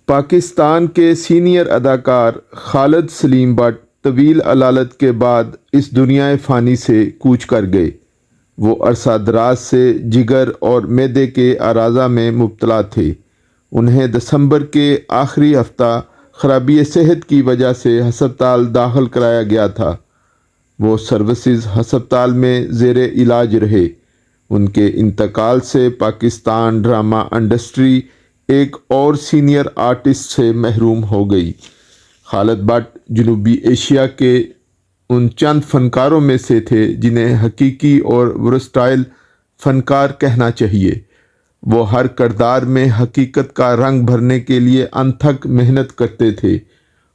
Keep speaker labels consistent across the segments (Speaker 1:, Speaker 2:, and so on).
Speaker 1: پاکستان کے سینئر اداکار خالد سلیم بٹ طویل علالت کے بعد اس دنیائے فانی سے کوچ کر گئے۔ وہ عرصہ دراز سے جگر اور معدے کے اعراض میں مبتلا تھے۔ انہیں دسمبر کے آخری ہفتہ خرابی صحت کی وجہ سے ہسپتال داخل کرایا گیا تھا۔ وہ سروسز ہسپتال میں زیر علاج رہے۔ ان کے انتقال سے پاکستان ڈرامہ انڈسٹری ایک اور سینئر آرٹسٹ سے محروم ہو گئی۔ خالد بٹ جنوبی ایشیا کے ان چند فنکاروں میں سے تھے جنہیں حقیقی اور ورسٹائل فنکار کہنا چاہیے۔ وہ ہر کردار میں حقیقت کا رنگ بھرنے کے لیے انتھک محنت کرتے تھے۔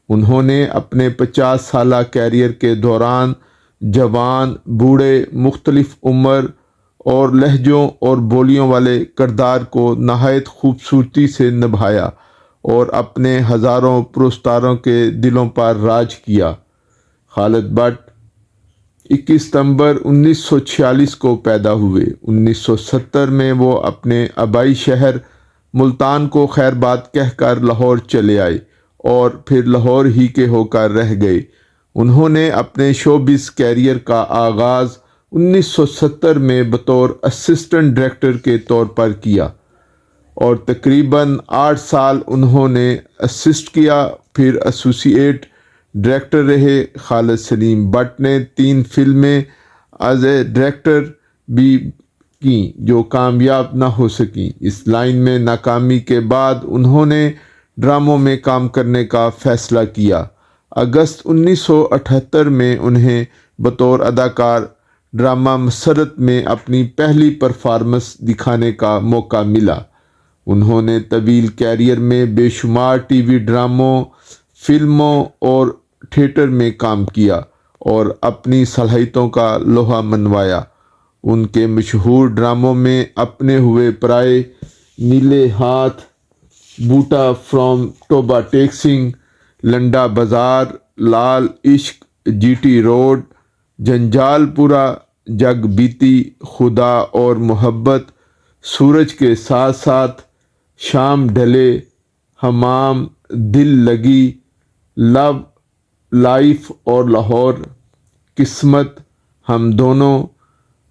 Speaker 1: انہوں نے اپنے 50 سالہ کیریئر کے دوران جوان، بوڑھے، مختلف عمر اور لہجوں اور بولیوں والے کردار کو نہایت خوبصورتی سے نبھایا اور اپنے ہزاروں پرستاروں کے دلوں پر راج کیا۔ خالد بٹ 21 ستمبر 1946 کو پیدا ہوئے۔ 1970 میں وہ اپنے آبائی شہر ملتان کو خیر باد کہہ کر لاہور چلے آئے اور پھر لاہور ہی کے ہو کر رہ گئے۔ انہوں نے اپنے شوبز کیریئر کا آغاز 1970 میں بطور اسسٹنٹ ڈائریکٹر کے طور پر کیا اور تقریباً 8 سال انہوں نے اسسٹ کیا، پھر ایسوسی ایٹ ڈائریکٹر رہے۔ خالد سلیم بٹ نے 3 فلمیں ایز اے ڈائریکٹر بھی کیں جو کامیاب نہ ہو سکیں۔ اس لائن میں ناکامی کے بعد انہوں نے ڈراموں میں کام کرنے کا فیصلہ کیا۔ اگست 1978 میں انہیں بطور اداکار ڈرامہ مسرت میں اپنی پہلی پرفارمنس دکھانے کا موقع ملا۔ انہوں نے طویل کیریئر میں بے شمار ٹی وی ڈراموں، فلموں اور تھیٹر میں کام کیا اور اپنی صلاحیتوں کا لوہا منوایا۔ ان کے مشہور ڈراموں میں اپنے ہوئے پرائے، نیلے ہاتھ، بوٹا فرام ٹوبہ ٹیکسنگ، لنڈا بازار، لال عشق، جی ٹی روڈ، جنجال پورا، جگ بیتی، خدا اور محبت، سورج کے ساتھ ساتھ، شام ڈھلے، حمام، دل لگی، لو، لائف اور لاہور، قسمت، ہم دونوں،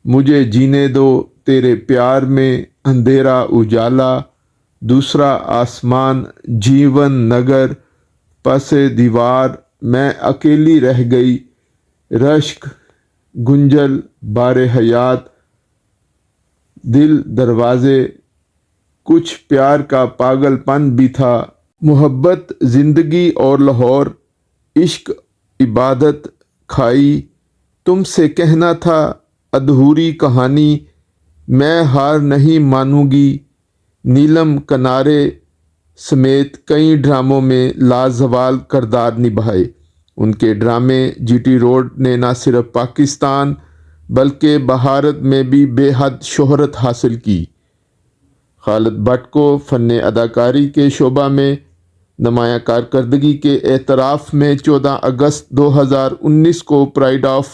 Speaker 1: مجھے جینے دو، تیرے پیار میں، اندھیرا اجالا، دوسرا آسمان، جیون نگر، پس دیوار، میں اکیلی رہ گئی، رشک، گنجل، بار حیات، دل دروازے، کچھ پیار کا پاگل پن بھی تھا، محبت، زندگی اور لاہور، عشق، عبادت، کھائی، تم سے کہنا تھا، ادھوری کہانی، میں ہار نہیں مانوں گی، نیلم کنارے سمیت کئی ڈراموں میں لازوال کردار نبھائے۔ ان کے ڈرامے جی ٹی روڈ نے نہ صرف پاکستان بلکہ بھارت میں بھی بے حد شہرت حاصل کی۔ خالد بٹ کو فن اداکاری کے شعبہ میں نمایاں کارکردگی کے اعتراف میں 14 اگست 2019 کو پرائڈ آف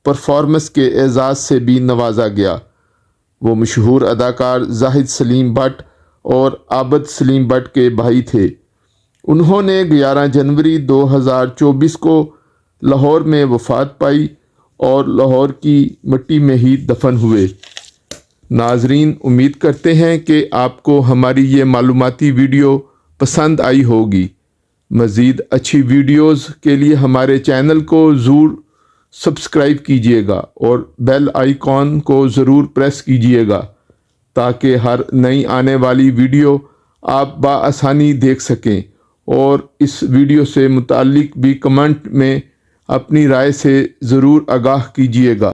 Speaker 1: پرفارمنس کے اعزاز سے بھی نوازا گیا۔ وہ مشہور اداکار زاہد سلیم بٹ اور عابد سلیم بٹ کے بھائی تھے۔ انہوں نے 11 جنوری 2024 کو لاہور میں وفات پائی اور لاہور کی مٹی میں ہی دفن ہوئے۔ ناظرین، امید کرتے ہیں کہ آپ کو ہماری یہ معلوماتی ویڈیو پسند آئی ہوگی۔ مزید اچھی ویڈیوز کے لیے ہمارے چینل کو ضرور سبسکرائب کیجیے گا اور بیل آئیکن کو ضرور پریس کیجیے گا تاکہ ہر نئی آنے والی ویڈیو آپ بآسانی دیکھ سکیں، اور اس ویڈیو سے متعلق بھی کمنٹ میں اپنی رائے سے ضرور آگاہ کیجیے گا۔